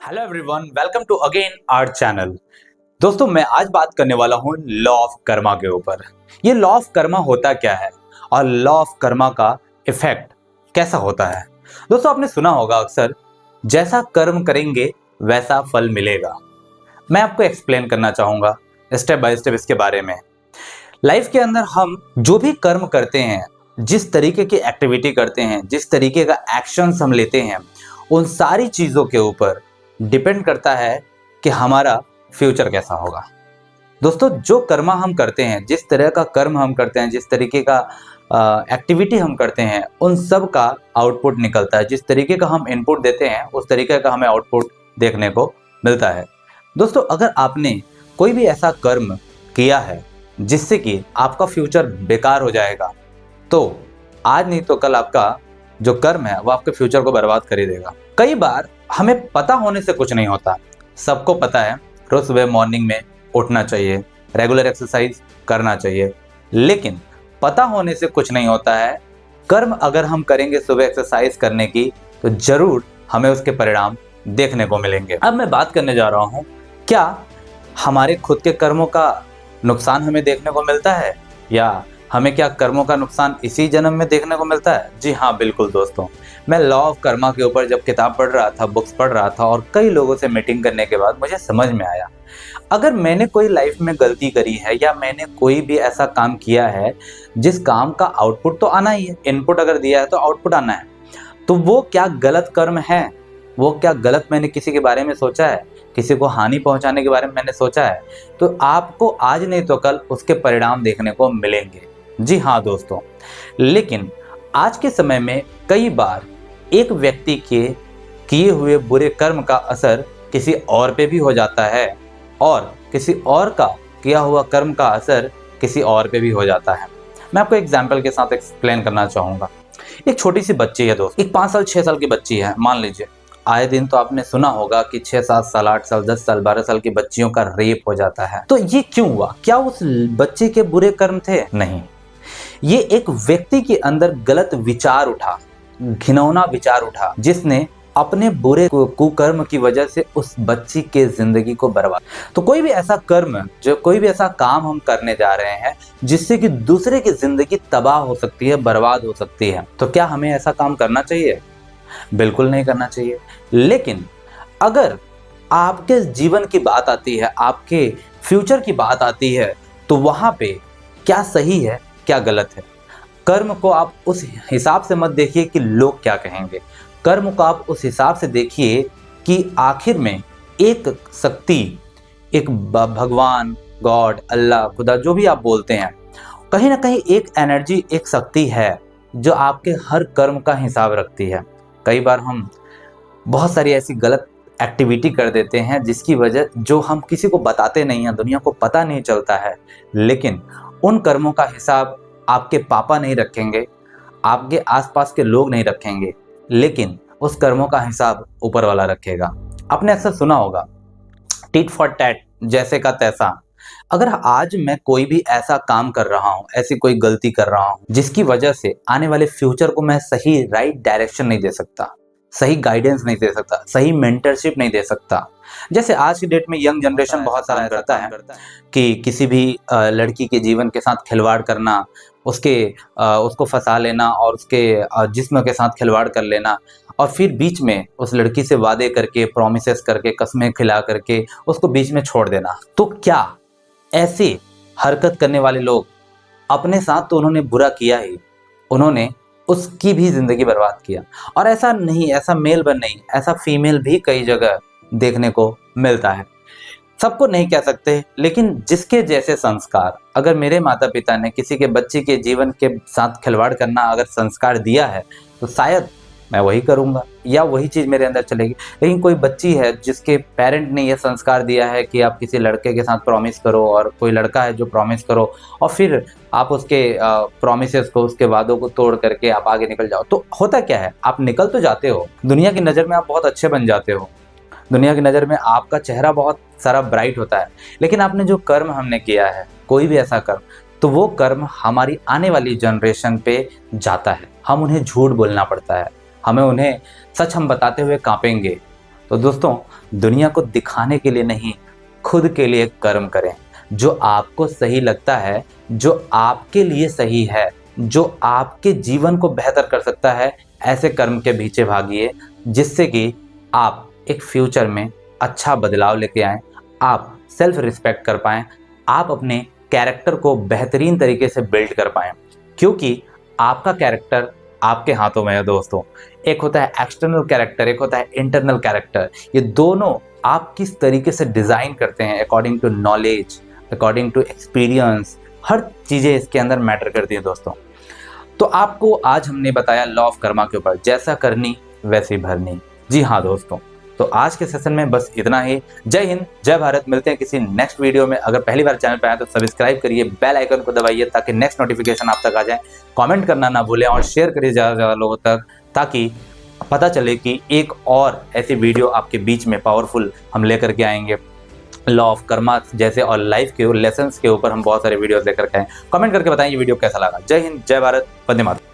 Hello everyone, welcome to again our channel. दोस्तों, मैं आज बात करने वाला हूँ लॉ ऑफ कर्मा के ऊपर। ये लॉ ऑफ कर्मा होता क्या है और लॉ ऑफ कर्मा का इफेक्ट कैसा होता है। दोस्तों, आपने सुना होगा अक्सर, जैसा कर्म करेंगे वैसा फल मिलेगा। मैं आपको एक्सप्लेन करना चाहूंगा स्टेप बाय स्टेप इसके बारे में। लाइफ के अंदर हम जो भी कर्म करते हैं, जिस तरीके की एक्टिविटी करते हैं, जिस तरीके का एक्शंस हम लेते हैं, उन सारी चीज़ों के ऊपर डिपेंड करता है कि हमारा फ्यूचर कैसा होगा। दोस्तों, जो कर्म हम करते हैं, जिस तरह का कर्म हम करते हैं, जिस तरीके का एक्टिविटी हम करते हैं, उन सब का आउटपुट निकलता है। जिस तरीके का हम इनपुट देते हैं उस तरीके का हमें आउटपुट देखने को मिलता है। दोस्तों, अगर आपने कोई भी ऐसा कर्म किया है जिससे कि आपका फ्यूचर बेकार हो जाएगा, तो आज नहीं तो कल आपका जो कर्म है वो आपके फ्यूचर को बर्बाद कर ही देगा। कई बार हमें पता होने से कुछ नहीं होता। सबको पता है रोज सुबह मॉर्निंग में उठना चाहिए, रेगुलर एक्सरसाइज करना चाहिए, लेकिन पता होने से कुछ नहीं होता है। कर्म अगर हम करेंगे सुबह एक्सरसाइज करने की, तो जरूर हमें उसके परिणाम देखने को मिलेंगे। अब मैं बात करने जा रहा हूँ, क्या हमारे खुद के कर्मों का नुकसान हमें देखने को मिलता है, या हमें क्या कर्मों का नुकसान इसी जन्म में देखने को मिलता है? जी हाँ, बिल्कुल दोस्तों। मैं लॉ ऑफ कर्मा के ऊपर जब किताब पढ़ रहा था, बुक्स पढ़ रहा था, और कई लोगों से मीटिंग करने के बाद मुझे समझ में आया, अगर मैंने कोई लाइफ में गलती करी है या मैंने कोई भी ऐसा काम किया है जिस काम का आउटपुट तो आना ही है, इनपुट अगर दिया है तो आउटपुट आना है, तो वो क्या गलत कर्म है? वो क्या गलत मैंने किसी के बारे में सोचा है, किसी को हानि पहुंचाने के बारे में मैंने सोचा है, तो आपको आज नहीं तो कल उसके परिणाम देखने को मिलेंगे। जी हाँ दोस्तों, लेकिन आज के समय में कई बार एक व्यक्ति के किए हुए बुरे कर्म का असर किसी और पे भी हो जाता है, और किसी और का किया हुआ कर्म का असर किसी और पे भी हो जाता है। मैं आपको एग्जाम्पल के साथ एक्सप्लेन करना चाहूँगा। एक छोटी सी बच्ची है दोस्त, एक 5 साल 6 साल की बच्ची है, मान लीजिए। आए दिन तो आपने सुना होगा कि 6 7 साल 8 साल 10 साल 12 साल की बच्चियों का रेप हो जाता है। तो ये क्यों हुआ? क्या उस बच्चे के बुरे कर्म थे? नहीं, ये एक व्यक्ति के अंदर गलत विचार उठा, घिनौना विचार उठा, जिसने अपने बुरे कुकर्म की वजह से उस बच्ची के जिंदगी को बर्बाद। तो कोई भी ऐसा कर्म, जो कोई भी ऐसा काम हम करने जा रहे हैं जिससे कि दूसरे की जिंदगी तबाह हो सकती है, बर्बाद हो सकती है, तो क्या हमें ऐसा काम करना चाहिए? बिल्कुल नहीं करना चाहिए। लेकिन अगर आपके जीवन की बात आती है, आपके फ्यूचर की बात आती है, तो वहां पे क्या सही है, क्या गलत है? कर्म को आप उस हिसाब से मत देखिए कि लोग क्या कहेंगे। कर्म को आप उस हिसाब से देखिए कि आखिर में एक शक्ति, एक भगवान, गॉड, अल्लाह, खुदा, जो भी आप बोलते हैं, कहीं ना कहीं एक एनर्जी, एक शक्ति है जो आपके हर कर्म का हिसाब रखती है। कई बार हम बहुत सारी ऐसी गलत एक्टिविटी कर देते हैं जिसकी वजह, जो हम किसी को बताते नहीं हैं, दुनिया को पता नहीं चलता है, लेकिन उन कर्मों का हिसाब आपके पापा नहीं रखेंगे, आपके आसपास के लोग नहीं रखेंगे, लेकिन उस कर्मों का हिसाब ऊपर वाला रखेगा। आपने अक्सर सुना होगा, टिट फॉर टैट, जैसे का तैसा। अगर आज मैं कोई भी ऐसा काम कर रहा हूँ, ऐसी कोई गलती कर रहा हूँ जिसकी वजह से आने वाले फ्यूचर को मैं सही राइट डायरेक्शन नहीं दे सकता, सही गाइडेंस नहीं दे सकता, सही मेंटरशिप नहीं दे सकता। जैसे आज की डेट में यंग जनरेशन बहुत सारा करता है कि किसी भी लड़की के जीवन के साथ खिलवाड़ करना, उसको फंसा लेना और उसके जिस्म के साथ खिलवाड़ कर लेना, और फिर बीच में उस लड़की से वादे करके, प्रॉमिसेस करके, कसमें खिला करके उसको बीच में छोड़ देना। तो क्या ऐसे हरकत करने वाले लोग, अपने साथ तो उन्होंने बुरा किया ही, उन्होंने उसकी भी जिंदगी बर्बाद किया। और ऐसा नहीं, ऐसा मेल पर नहीं, ऐसा फीमेल भी कई जगह देखने को मिलता है। सबको नहीं कह सकते, लेकिन जिसके जैसे संस्कार, अगर मेरे माता पिता ने किसी के बच्चे के जीवन के साथ खिलवाड़ करना अगर संस्कार दिया है, तो शायद मैं वही करूंगा या वही चीज़ मेरे अंदर चलेगी। लेकिन कोई बच्ची है जिसके पेरेंट ने यह संस्कार दिया है कि आप किसी लड़के के साथ प्रॉमिस करो, और कोई लड़का है जो प्रॉमिस करो, और फिर आप उसके प्रॉमिसेस को, उसके वादों को तोड़ करके आप आगे निकल जाओ, तो होता क्या है? आप निकल तो जाते हो, दुनिया की नज़र में आप बहुत अच्छे बन जाते हो, दुनिया की नज़र में आपका चेहरा बहुत सारा ब्राइट होता है, लेकिन आपने जो कर्म हमने किया है, कोई भी ऐसा कर्म, तो वो कर्म हमारी आने वाली जनरेशन पे जाता है। हम उन्हें झूठ बोलना पड़ता है, हमें उन्हें सच हम बताते हुए कांपेंगे। तो दोस्तों, दुनिया को दिखाने के लिए नहीं, खुद के लिए कर्म करें। जो आपको सही लगता है, जो आपके लिए सही है, जो आपके जीवन को बेहतर कर सकता है, ऐसे कर्म के पीछे भागिए, जिससे कि आप एक फ्यूचर में अच्छा बदलाव लेके आएँ, आप सेल्फ रिस्पेक्ट कर पाएँ, आप अपने कैरेक्टर को बेहतरीन तरीके से बिल्ड कर पाएँ। क्योंकि आपका कैरेक्टर आपके हाथों में है दोस्तों। एक होता है एक्सटर्नल कैरेक्टर, एक होता है इंटरनल कैरेक्टर। ये दोनों आप किस तरीके से डिज़ाइन करते हैं according to knowledge, according to experience, हर चीज़ें इसके अंदर मैटर करती हैं दोस्तों। तो आपको आज हमने बताया लॉ ऑफ कर्मा के ऊपर, जैसा करनी वैसी भरनी। जी हाँ दोस्तों, तो आज के सेशन में बस इतना ही। जय हिंद, जय भारत। मिलते हैं किसी नेक्स्ट वीडियो में। अगर पहली बार चैनल पर आए तो सब्सक्राइब करिए, बेल आइकन को दबाइए ताकि नेक्स्ट नोटिफिकेशन आप तक आ जाए। कमेंट करना ना भूलें और शेयर करिए ज़्यादा से ज़्यादा लोगों तक, ताकि पता चले कि एक और ऐसी वीडियो आपके बीच में पावरफुल हम लेकर के आएंगे। लॉ ऑफ कर्मा जैसे और लाइफ के लेसन्स के ऊपर हम बहुत सारे वीडियोस लेकर के आए। कमेंट करके बताएं ये वीडियो कैसा लगा। जय हिंद, जय भारत, वंदे मातरम।